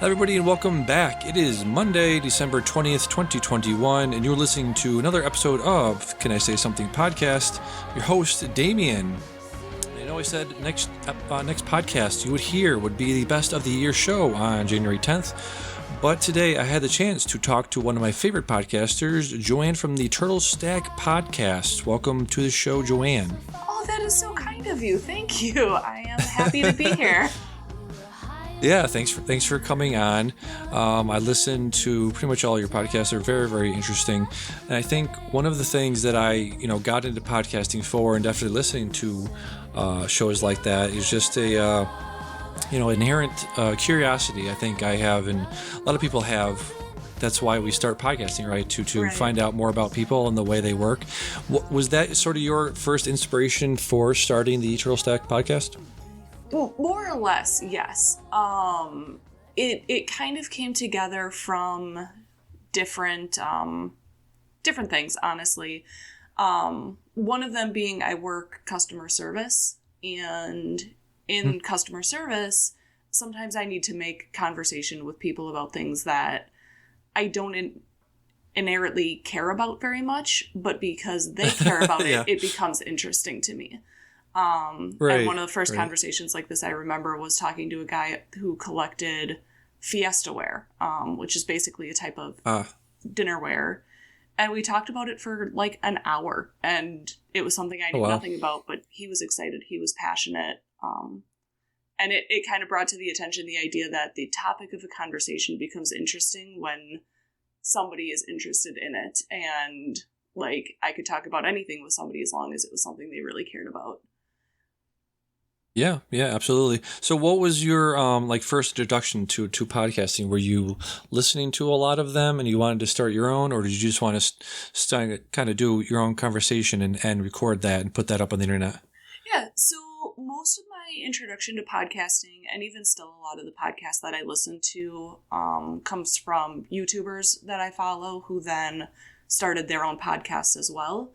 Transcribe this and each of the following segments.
Everybody, and welcome back. It is Monday, December 20th, 2021, and you're listening to another episode of Can I Say Something podcast. Your host, Damien. I know I said next podcast you would hear would be the best of the year show on January 10th, but today I had the chance to talk to one of my favorite podcasters, Joanne from the Turtle Stack podcast. Welcome to the show, Joanne. Oh, that is so kind of you. Thank you. I am happy to be here. Yeah, thanks for coming on. I listened to pretty much all your podcasts. They're very, very interesting. And I think one of the things that I, got into podcasting for and definitely listening to shows like that is just a, inherent curiosity I think I have and a lot of people have. That's why we start podcasting, right? To Right. find out more about people and the way they work. Was that sort of your first inspiration for starting the Turtle Stack podcast? More or less, yes. It kind of came together from different things, honestly. One of them being I work customer service, and in customer service, sometimes I need to make conversation with people about things that I don't inherently care about very much, but because they care about Yeah. it becomes interesting to me. Right, and one of the first right. conversations like this I remember was talking to a guy who collected Fiestaware, which is basically a type of dinnerware. And we talked about it for like an hour, and it was something I knew nothing about, but he was excited. He was passionate. And it kind of brought to the attention the idea that the topic of a conversation becomes interesting when somebody is interested in it. And like I could talk about anything with somebody as long as it was something they really cared about. Yeah, absolutely. So what was your first introduction to podcasting? Were you listening to a lot of them and you wanted to start your own, or did you just want to kind of do your own conversation and record that and put that up on the internet? Yeah, so most of my introduction to podcasting, and even still a lot of the podcasts that I listen to, comes from YouTubers that I follow who then started their own podcasts as well.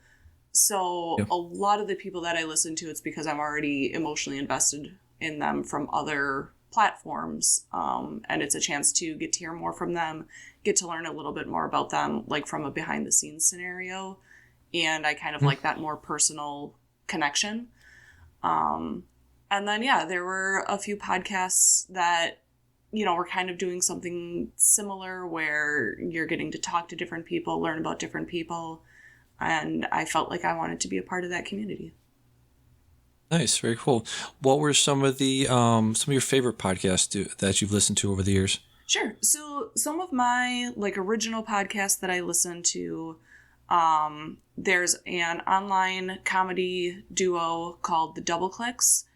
So Yep. A lot of the people that I listen to, it's because I'm already emotionally invested in them from other platforms. And it's a chance to get to hear more from them, get to learn a little bit more about them, like from a behind the scenes scenario. And I kind of like that more personal connection. And then, there were a few podcasts that, were kind of doing something similar where you're getting to talk to different people, learn about different people. And I felt like I wanted to be a part of that community. Nice, very cool. What were some of your favorite podcasts that you've listened to over the years? Sure. So some of my original podcasts that I listen to, there's an online comedy duo called The Double Clicks,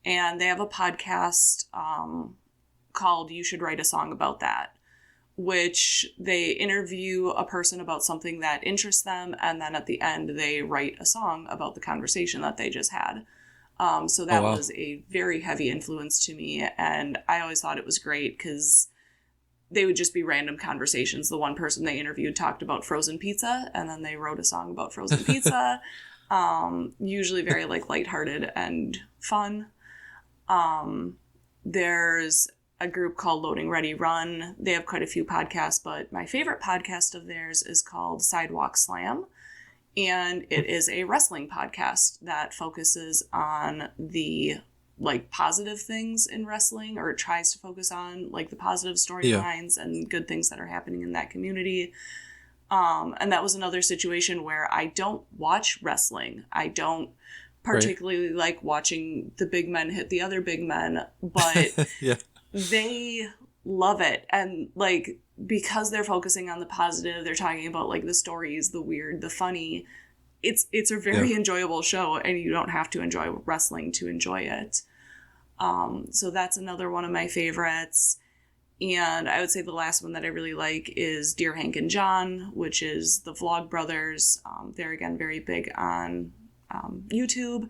and they have a podcast called You Should Write a Song About That, which they interview a person about something that interests them, and then at the end they write a song about the conversation that they just had. So that was a very heavy influence to me, and I always thought it was great because they would just be random conversations. The one person they interviewed talked about frozen pizza, and then they wrote a song about frozen pizza. Usually very lighthearted and fun. There's a group called Loading Ready Run. They have quite a few podcasts, but my favorite podcast of theirs is called Sidewalk Slam. And it is a wrestling podcast that focuses on the positive things in wrestling, or it tries to focus on the positive storylines and good things that are happening in that community. And that was another situation where I don't watch wrestling. I don't particularly like watching the big men hit the other big men, but they love it. And because they're focusing on the positive, they're talking about the stories, the weird, the funny. It's a very enjoyable show, and you don't have to enjoy wrestling to enjoy it. So that's another one of my favorites. And I would say the last one that I really like is Dear Hank and John, which is the Vlog Brothers. They're again very big on YouTube,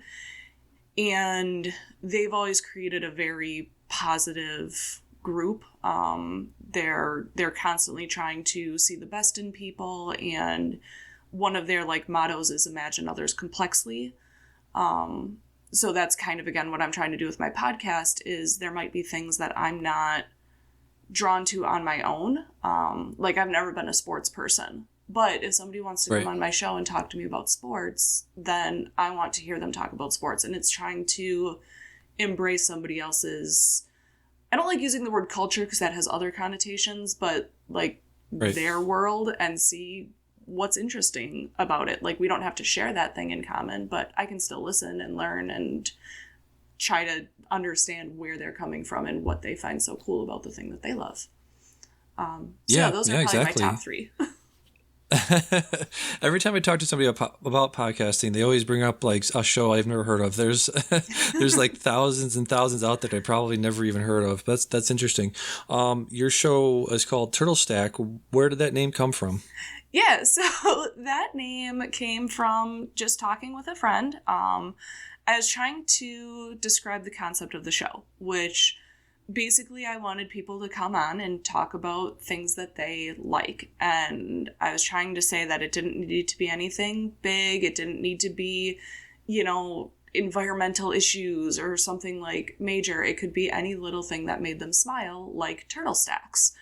and they've always created a very positive group. They're constantly trying to see the best in people, and one of their mottos is imagine others complexly. So that's kind of again what I'm trying to do with my podcast is there might be things that I'm not drawn to on my own. Like, I've never been a sports person. But if somebody wants to Right. come on my show and talk to me about sports, then I want to hear them talk about sports. And it's trying to embrace somebody else's, I don't like using the word culture because that has other connotations, but like Right. their world, and see what's interesting about it. Like, we don't have to share that thing in common, but I can still listen and learn and try to understand where they're coming from and what they find so cool about the thing that they love. Yeah, those are yeah, probably exactly. my top three. Every time I talk to somebody about podcasting, they always bring up like a show I've never heard of. There's there's like thousands and thousands out there that I probably never even heard of. That's interesting. Your show is called Turtle Stack. Where did that name come from? Yeah, so that name came from just talking with a friend. I was trying to describe the concept of the show, which basically I wanted people to come on and talk about things that they like. And I was trying to say that it didn't need to be anything big. It didn't need to be, environmental issues or something like major. It could be any little thing that made them smile, like turtle stacks.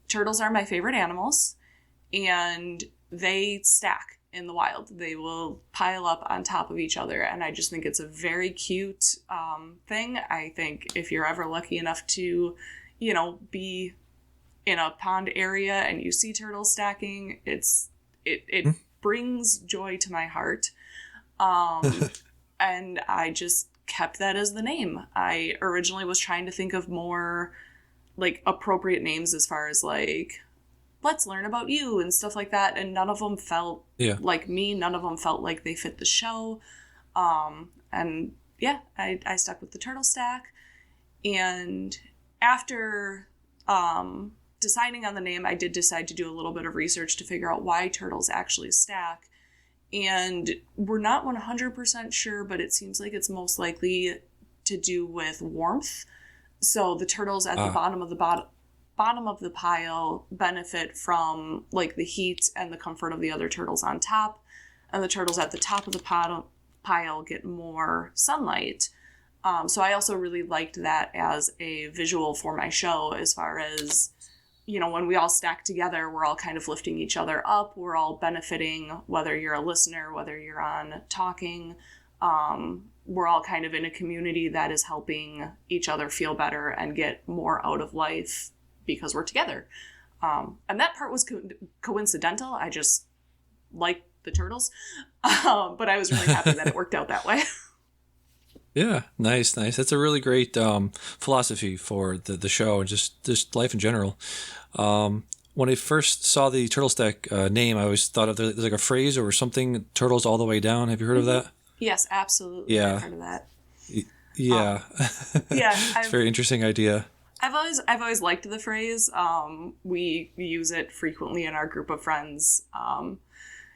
Turtles are my favorite animals, and they stack in the wild. They will pile up on top of each other, and I just think it's a very cute thing. I think if you're ever lucky enough to, be in a pond area and you see turtles stacking, it brings joy to my heart. And I just kept that as the name. I originally was trying to think of more like appropriate names as far as like, let's learn about you and stuff like that. And none of them felt like me. None of them felt like they fit the show. And yeah, I stuck with the Turtle Stack. And after deciding on the name, I did decide to do a little bit of research to figure out why turtles actually stack. And we're not 100% sure, but it seems like it's most likely to do with warmth. So the turtles at the bottom of the pile benefit from like the heat and the comfort of the other turtles on top, and the turtles at the top of the pile get more sunlight. So I also really liked that as a visual for my show, as far as, when we all stack together, we're all kind of lifting each other up. We're all benefiting, whether you're a listener, whether you're on talking. We're all kind of in a community that is helping each other feel better and get more out of life because we're together. And that part was coincidental. I just liked the turtles. But I was really happy that it worked out that way. Yeah, nice. That's a really great philosophy for the show and just life in general. When I first saw the Turtle Stack name, I always thought of there's like a phrase or something, turtles all the way down. Have you heard of that? Yes, absolutely. Yeah. I've heard of that. Yeah. Yeah. It's a very interesting idea. I've always liked the phrase. We use it frequently in our group of friends.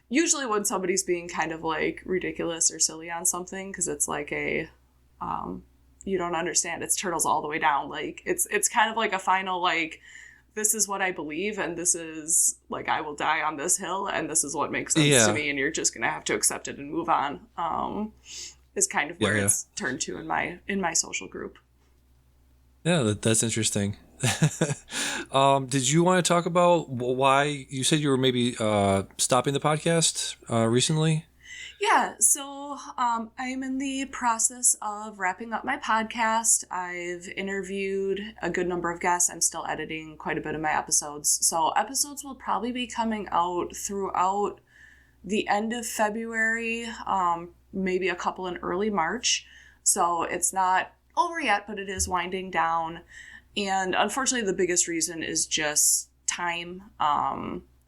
Usually when somebody's being kind of like ridiculous or silly on something, because it's like you don't understand. It's turtles all the way down. Like it's kind of like a final like, this is what I believe, and this is like, I will die on this hill, and this is what makes sense to me, and you're just gonna have to accept it and move on. Is kind of where it's turned to in my social group. Yeah, that's interesting. Did you want to talk about why you said you were maybe stopping the podcast recently? Yeah, so I'm in the process of wrapping up my podcast. I've interviewed a good number of guests. I'm still editing quite a bit of my episodes. So episodes will probably be coming out throughout the end of February, maybe a couple in early March. So it's not over yet, but it is winding down. And unfortunately, the biggest reason is just time.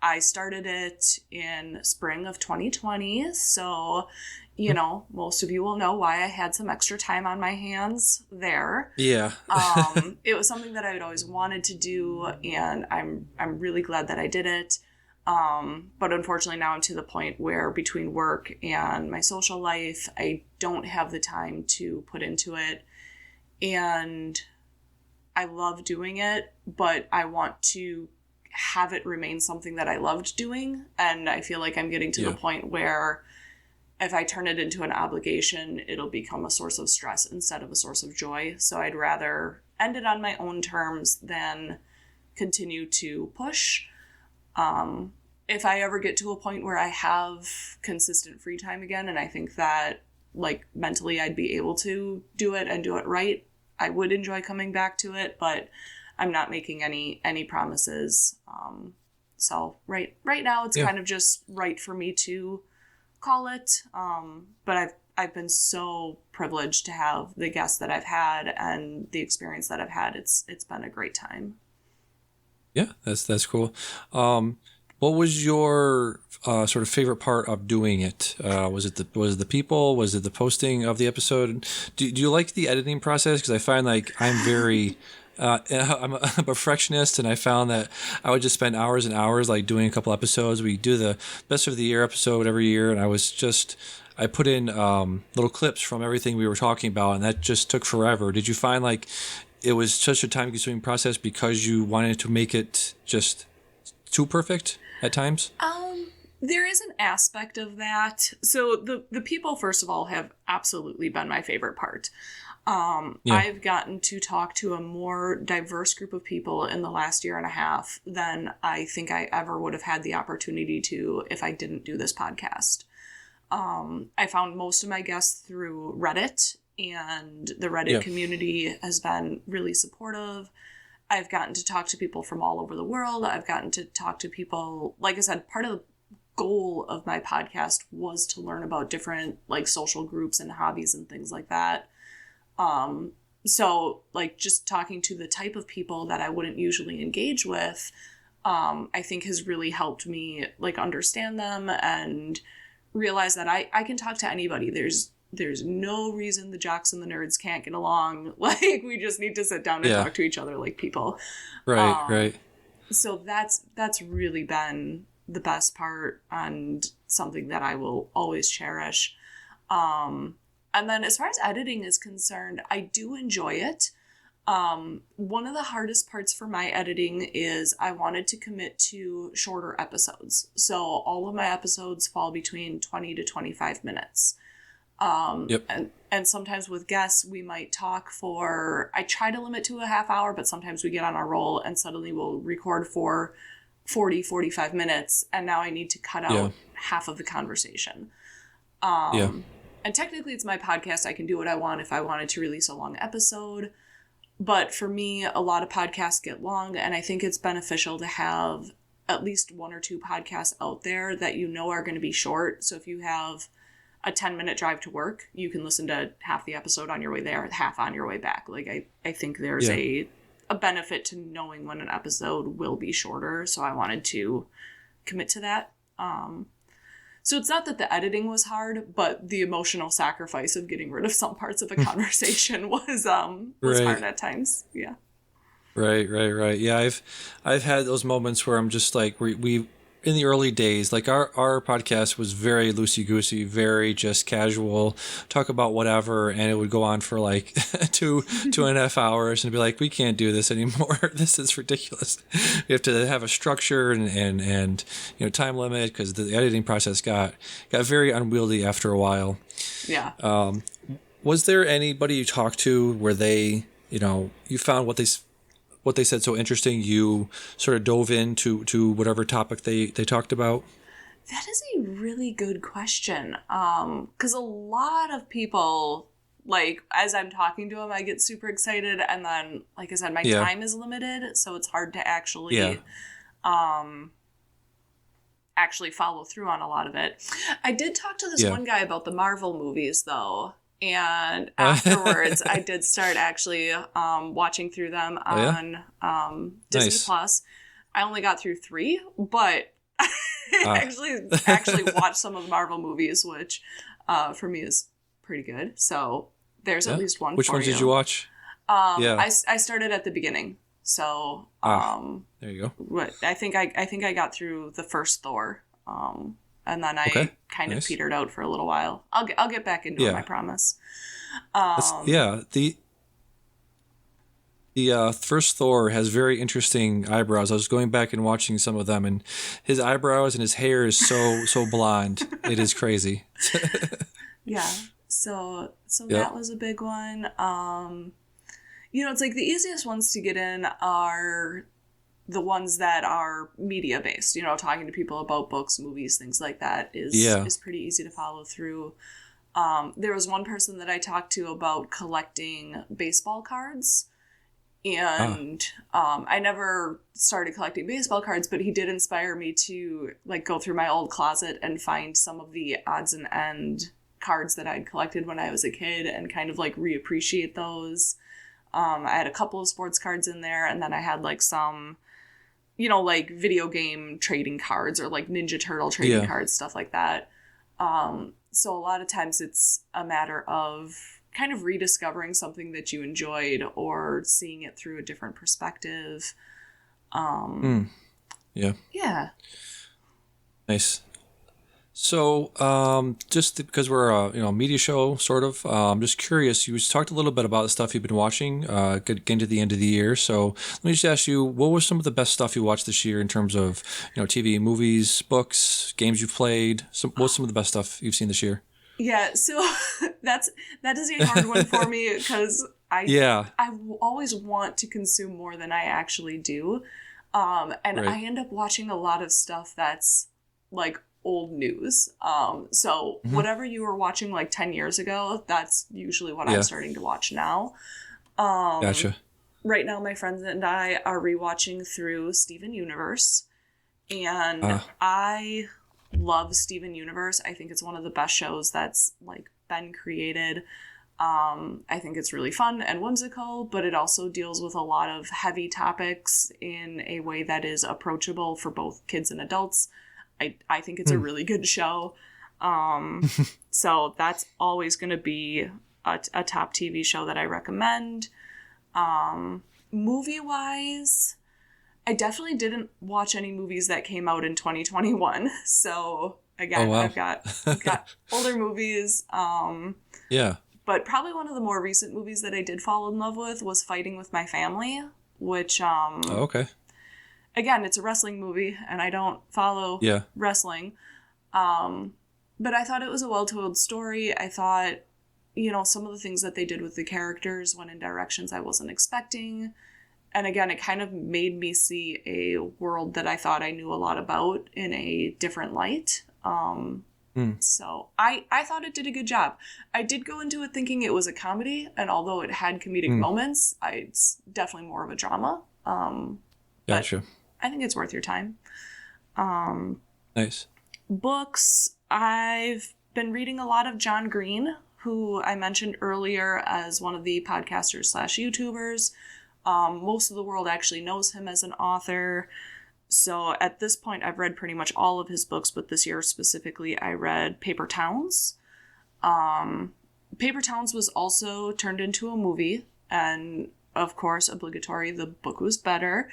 I started it in spring of 2020. So, most of you will know why I had some extra time on my hands there. Yeah. It was something that I had always wanted to do, and I'm really glad that I did it. But unfortunately now I'm to the point where between work and my social life, I don't have the time to put into it. And I love doing it, but I want to have it remain something that I loved doing. And I feel like I'm getting to the point where if I turn it into an obligation, it'll become a source of stress instead of a source of joy. So I'd rather end it on my own terms than continue to push. If I ever get to a point where I have consistent free time again, and I think that like mentally I'd be able to do it and do it right, I would enjoy coming back to it, but I'm not making any promises. So right now it's kind of just right for me to call it. But I've been so privileged to have the guests that I've had and the experience that I've had. It's been a great time. Yeah, that's cool. What was your sort of favorite part of doing it? Was it the people? Was it the posting of the episode? Do you like the editing process? Because I find like I'm very I'm a perfectionist, and I found that I would just spend hours and hours like doing a couple episodes. We do the best of the year episode every year, and I put in little clips from everything we were talking about, and that just took forever. Did you find like it was such a time-consuming process because you wanted to make it just too perfect at times? There is an aspect of that. So the people, first of all, have absolutely been my favorite part. I've gotten to talk to a more diverse group of people in the last year and a half than I think I ever would have had the opportunity to if I didn't do this podcast. I found most of my guests through Reddit, and the Reddit community has been really supportive. I've gotten to talk to people from all over the world. I've gotten to talk to people, like I said, part of the goal of my podcast was to learn about different like social groups and hobbies and things like that. So like just talking to the type of people that I wouldn't usually engage with, I think has really helped me like understand them and realize that I can talk to anybody. There's no reason the jocks and the nerds can't get along. Like we just need to sit down and talk to each other like people. Right. So that's really been the best part and something that I will always cherish. And then as far as editing is concerned, I do enjoy it. One of the hardest parts for my editing is I wanted to commit to shorter episodes. So all of my episodes fall between 20 to 25 minutes. And sometimes with guests, we might talk I try to limit to a half hour, but sometimes we get on a roll and suddenly we'll record for 40, 45 minutes. And now I need to cut out half of the conversation. And technically it's my podcast. I can do what I want if I wanted to release a long episode. But for me, a lot of podcasts get long, and I think it's beneficial to have at least one or two podcasts out there that you know are going to be short. So if you have a 10-minute drive to work, you can listen to half the episode on your way there, half on your way back. Like I think there's a benefit to knowing when an episode will be shorter. So I wanted to commit to that. So it's not that the editing was hard, but the emotional sacrifice of getting rid of some parts of a conversation was hard at times. Yeah. Right. Yeah, I've had those moments where I'm just like we in the early days, like our podcast was very loosey-goosey, very just casual, talk about whatever, and it would go on for like two and a half hours, and be like, we can't do this anymore. This is ridiculous. We have to have a structure and time limit, because the editing process got very unwieldy after a while. Yeah. Was there anybody you talked to where they, you found what they said so interesting, you sort of dove into whatever topic they talked about? That is a really good question. Because a lot of people, like, as I'm talking to them, I get super excited. And then, like I said, my time is limited. So it's hard to actually follow through on a lot on I did talk to this one guy about the Marvel movies, though. And afterwards, I did start actually watching through them on Disney Plus. I only got through 3, but I actually watched some of the Marvel movies, which for me is pretty good. So there's at least one. Which ones did you watch? I started at the beginning. So there you go. I think I got through the first Thor. And then I kind of petered out for a little while. I'll get back into it, I promise. The first Thor has very interesting eyebrows. I was going back and watching some of them, and his eyebrows and his hair is so blonde. It is crazy. So that was a big one. It's like the easiest ones to get in are the ones that are media based, talking to people about books, movies, things like that is pretty easy to follow through. There was one person that I talked to about collecting baseball cards, and I never started collecting baseball cards, but he did inspire me to like go through my old closet and find some of the odds and end cards that I'd collected when I was a kid and kind of like reappreciate those. I had a couple of sports cards in there, and then I had like some, like video game trading cards or like Ninja Turtle trading cards, stuff like that. So a lot of times it's a matter of kind of rediscovering something that you enjoyed or seeing it through a different perspective. Yeah. Nice. So, just because we're a media show, sort of, I'm just curious. You just talked a little bit about the stuff you've been watching, getting to the end of the year. So, let me just ask you, what was some of the best stuff you watched this year in terms of, TV, movies, books, games you've played? What's some of the best stuff you've seen this year? Yeah, so that is a hard one for me because I always want to consume more than I actually do, and Right. I end up watching a lot of stuff that's like old news. So whatever you were watching like 10 years ago, that's usually what I'm starting to watch now. Gotcha. Right now, my friends and I are rewatching through Steven Universe, and I love Steven Universe. I think it's one of the best shows that's like been created. I think it's really fun and whimsical, but it also deals with a lot of heavy topics in a way that is approachable for both kids and adults. I think it's a really good show. So that's always going to be a top TV show that I recommend. Movie-wise, I definitely didn't watch any movies that came out in 2021. So again, I've got older movies. But probably one of the more recent movies that I did fall in love with was Fighting with My Family, which okay. Again, it's a wrestling movie, and I don't follow wrestling. But I thought it was a well-told story. I thought, some of the things that they did with the characters went in directions I wasn't expecting. And again, it kind of made me see a world that I thought I knew a lot about in a different light. So I thought it did a good job. I did go into it thinking it was a comedy, and although it had comedic moments, it's definitely more of a drama. Gotcha. I think it's worth your time. Nice. Books. I've been reading a lot of John Green, who I mentioned earlier as one of the podcasters / YouTubers. Most of the world actually knows him as an author. So at this point, I've read pretty much all of his books, but this year specifically, I read Paper Towns. Paper Towns was also turned into a movie, and of course, obligatory, the book was better.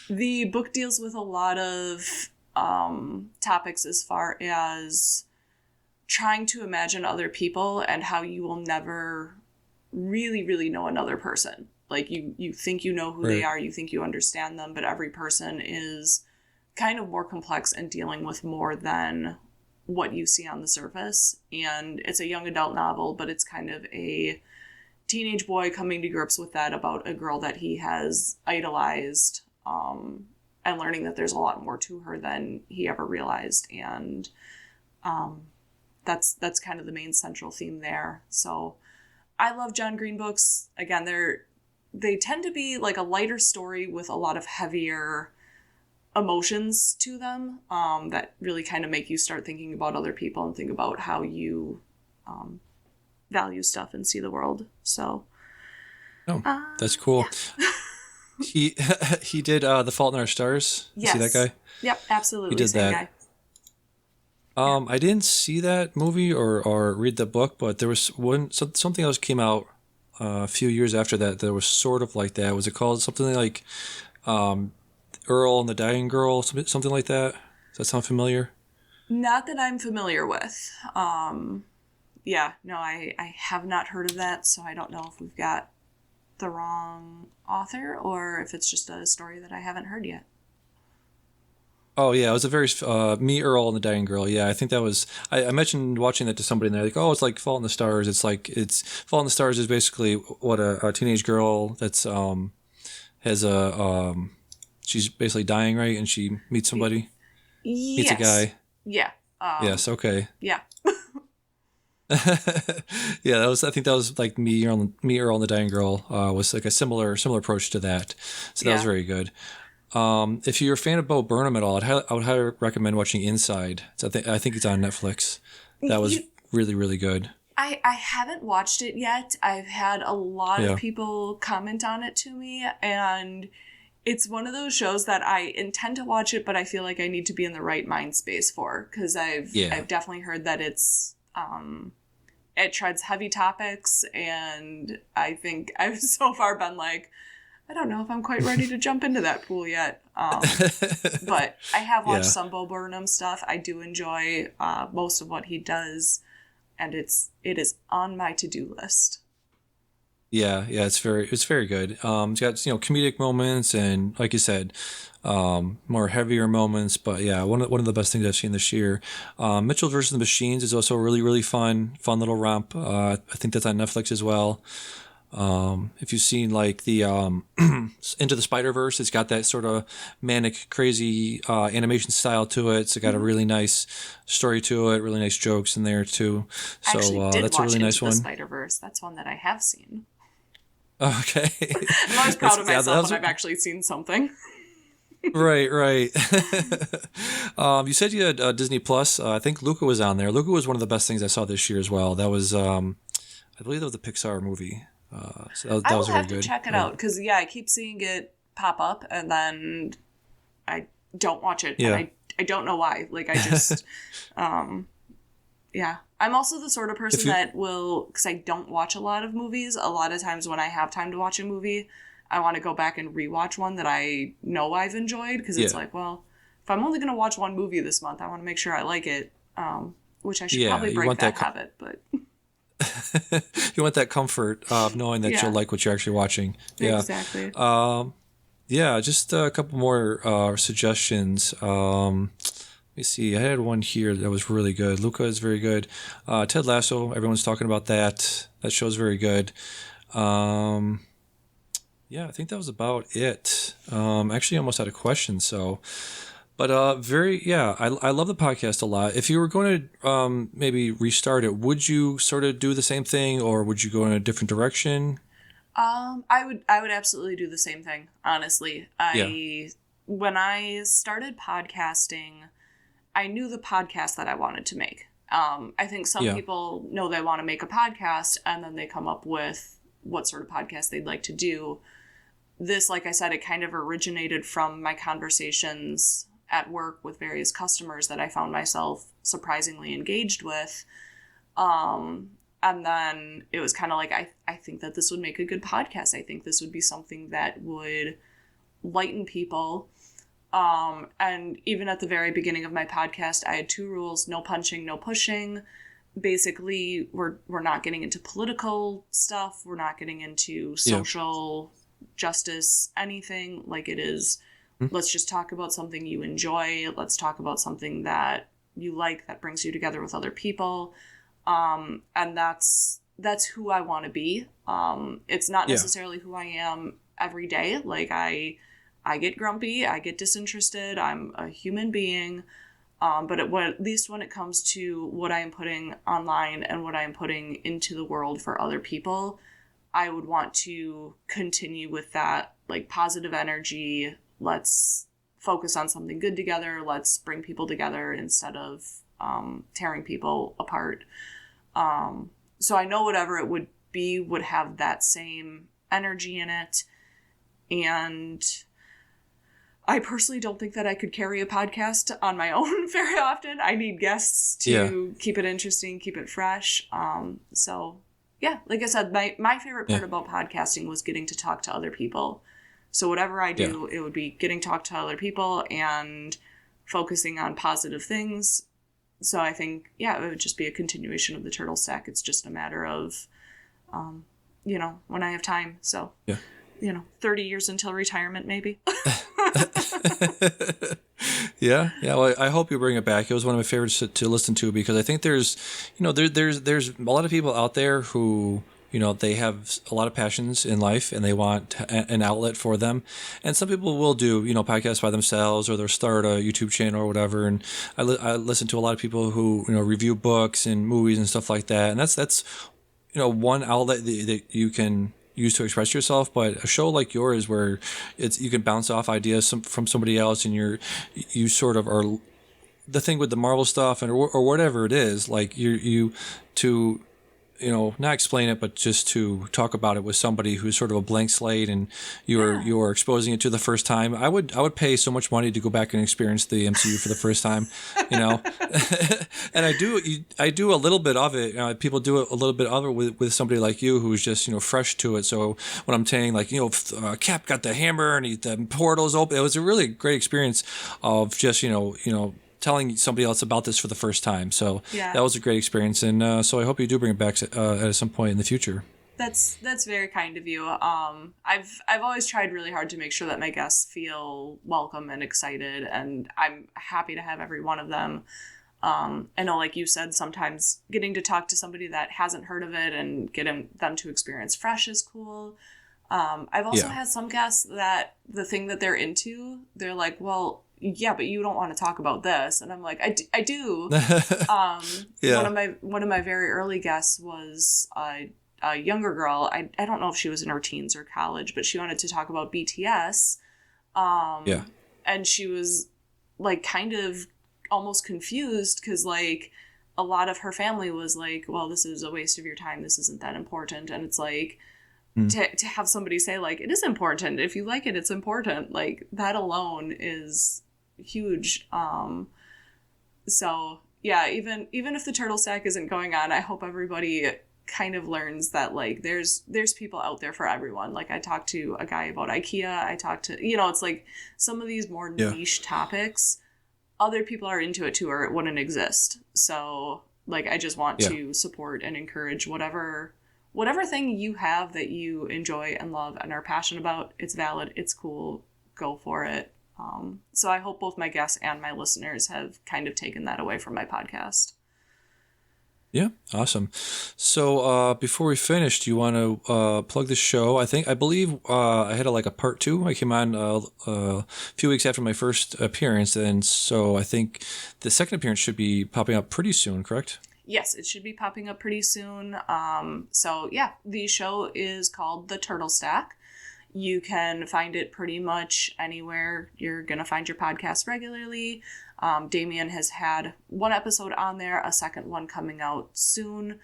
The book deals with a lot of topics as far as trying to imagine other people and how you will never really, really know another person. Like you think you know who they are, you think you understand them, but every person is kind of more complex and dealing with more than what you see on the surface. And it's a young adult novel, but it's kind of a teenage boy coming to grips with that about a girl that he has idolized, and learning that there's a lot more to her than he ever realized. And that's kind of the main central theme there. So I love John Green books. Again, they tend to be like a lighter story with a lot of heavier emotions to them, that really kind of make you start thinking about other people and think about how you value stuff and see the world. So that's cool. Yeah. He did The Fault in Our Stars. Yes. See that guy? Yep, absolutely. He did Same that. Guy. I didn't see that movie or read the book, but there was something else came out a few years after that. That was sort of like that. Was it called something like Earl and the Dying Girl? Something like that. Does that sound familiar? Not that I'm familiar with. Yeah, no, I have not heard of that, so I don't know if we've got the wrong author or if it's just a story that I haven't heard yet. Oh yeah, it was a very Me, Earl, and the Dying Girl. Yeah, I think that was. I mentioned watching that to somebody, and they're like, "Oh, it's like Fault in the Stars." It's Fault in the Stars is basically what a teenage girl that's has a she's basically dying, right, and she meets somebody, meets a Yes. guy. Yeah. Yes. Okay. Yeah. Yeah, that was. I think that was like Me, Earl, and the Dying Girl. Was like a similar approach to that. So that was Yeah. very good. If you're a fan of Bo Burnham at all, I would highly recommend watching Inside. So I think it's on Netflix. That was You, really, really good. I haven't watched it yet. I've had a lot of Yeah. people comment on it to me, and it's one of those shows that I intend to watch it, but I feel like I need to be in the right mind space for, because Yeah. I've definitely heard that it treads heavy topics, and I think I've so far been like, I don't know if I'm quite ready to jump into that pool yet. But I have watched Yeah. some Bo Burnham stuff. I do enjoy most of what he does, and it is on my to-do list. Yeah, yeah, it's very good. It's got comedic moments and like you said, more heavier moments. But yeah, one of the best things I've seen this year. Mitchell versus the Machines is also a really really fun little romp. I think that's on Netflix as well. If you've seen like the Into the Spider-Verse, it's got that sort of manic, crazy animation style to it. It's got a really nice story to it, really nice jokes in there too. I actually So did that's a watch really Into nice the one. Spider-Verse. That's one that I have seen. Okay. I'm always proud of Yeah, that myself was, when I've actually seen something. right. You said you had Disney Plus. I think Luca was on there. Luca was one of the best things I saw this year as well. That was, I believe that was a Pixar movie. So that I was will very have to good. check it out, because yeah, I keep seeing it pop up, and then I don't watch it, and Yeah. I don't know why. Like, I just yeah. I'm also the sort of person If you, that will, because I don't watch a lot of movies, a lot of times when I have time to watch a movie, I want to go back and rewatch one that I know I've enjoyed, because it's yeah, like, well, if I'm only going to watch one movie this month, I want to make sure I like it, which I should yeah, probably break that habit, but you want that comfort of knowing that you'll yeah, like what you're actually watching. Yeah. exactly. Yeah, just a couple more suggestions. Let me see. I had one here that was really good. Luca is very good. Ted Lasso, everyone's talking about that. That show's very good. Um, yeah, I think that was about it. Actually, almost had a question. So, but I love the podcast a lot. If you were going to maybe restart it, would you sort of do the same thing, or would you go in a different direction? I would absolutely do the same thing, honestly. Yeah, When I started podcasting, I knew the podcast that I wanted to make. I think some yeah, people know they want to make a podcast, and then they come up with what sort of podcast they'd like to do. This, like I said, it kind of originated from my conversations at work with various customers that I found myself surprisingly engaged with. And then it was kind of like, I think that this would make a good podcast. I think this would be something that would lighten people. And even at the very beginning of my podcast, I had two rules: no punching, no pushing. Basically, we're not getting into political stuff. We're not getting into yeah. social justice, anything. Like, it is, Hmm? let's just talk about something you enjoy. Let's talk about something that you like, that brings you together with other people. And that's who I want to be. It's not Yeah, necessarily who I am every day. Like, I get grumpy, I get disinterested. I'm a human being. But at least when it comes to what I am putting online and what I am putting into the world for other people, I would want to continue with that, like, positive energy. Let's focus on something good together. Let's bring people together instead of tearing people apart. So I know whatever it would be would have that same energy in it. And I personally don't think that I could carry a podcast on my own very often. I need guests yeah, to keep it interesting, keep it fresh. So yeah, like I said, my favorite part yeah, about podcasting was getting to talk to other people. So whatever I yeah. do, it would be getting to talk to other people and focusing on positive things. So I think, yeah, it would just be a continuation of the turtle stack. It's just a matter of, when I have time. So, Yeah. 30 years until retirement, maybe. Yeah. Well, I hope you bring it back. It was one of my favorites to listen to because I think there's, there's a lot of people out there who, they have a lot of passions in life and they want an outlet for them. And some people will do, podcasts by themselves or they'll start a YouTube channel or whatever. And I listen to a lot of people who, review books and movies and stuff like that. And that's one outlet that you can use to express yourself, but a show like yours where you can bounce off ideas from somebody else and you sort of are the thing with the Marvel stuff or whatever it is, like you to not explain it, but just to talk about it with somebody who's sort of a blank slate and you're exposing it to the first time. I would pay so much money to go back and experience the MCU for the first time, and I do a little bit of it. People do a little bit of it with somebody like you who's just, fresh to it. So when I'm saying like, Cap got the hammer and the portals open, it was a really great experience of just, telling somebody else about this for the first time. So that was a great experience. And so I hope you do bring it back at some point in the future. That's very kind of you. I've always tried really hard to make sure that my guests feel welcome and excited, and I'm happy to have every one of them. I know, like you said, sometimes getting to talk to somebody that hasn't heard of it and getting them to experience fresh is cool. I've also had some guests that the thing that they're into, they're like, well, yeah, but you don't want to talk about this. And I'm like, I do. One of my very early guests was a younger girl. I don't know if she was in her teens or college, but she wanted to talk about BTS. And she was like kind of almost confused because like a lot of her family was like, well, this is a waste of your time. This isn't that important. And it's like, to have somebody say like, it is important. If you like it, it's important. Like that alone is huge. So yeah, even if the turtle stack isn't going on, I hope everybody kind of learns that like there's people out there for everyone. Like I talked to a guy about IKEA. I talked to, it's like some of these more niche topics, other people are into it too, or it wouldn't exist. So like, I just want to support and encourage whatever thing you have that you enjoy and love and are passionate about. It's valid. It's cool. Go for it. So I hope both my guests and my listeners have kind of taken that away from my podcast. Yeah, awesome. So before we finish, do you want to plug the show? I believe I had a part 2. I came on a few weeks after my first appearance, and so I think the second appearance should be popping up pretty soon, correct? Yes, it should be popping up pretty soon. So yeah, the show is called The Turtle Stack. You can find it pretty much anywhere you're going to find your podcast regularly. Damien has had one episode on there, a second one coming out soon.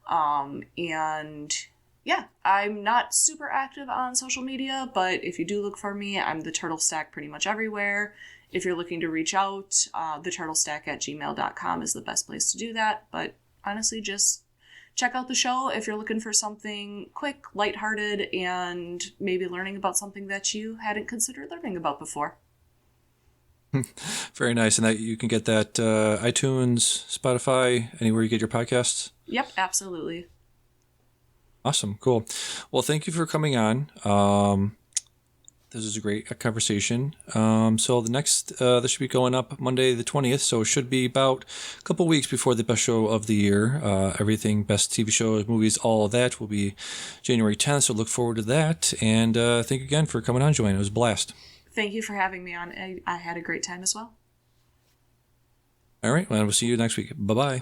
And yeah, I'm not super active on social media, but if you do look for me, I'm The Turtle Stack pretty much everywhere. If you're looking to reach out, theturtlestack@gmail.com is the best place to do that. But honestly, just check out the show if you're looking for something quick, lighthearted, and maybe learning about something that you hadn't considered learning about before. Very nice. And that you can get that iTunes, Spotify, anywhere you get your podcasts? Yep, absolutely. Awesome. Cool. Well, thank you for coming on. This is a great conversation. So the next, this should be going up Monday the 20th, so it should be about a couple weeks before the best show of the year. Everything, best TV shows, movies, all of that will be January 10th, so look forward to that. And thank you again for coming on, Joanne. It was a blast. Thank you for having me on. I had a great time as well. All right, well, we'll see you next week. Bye-bye.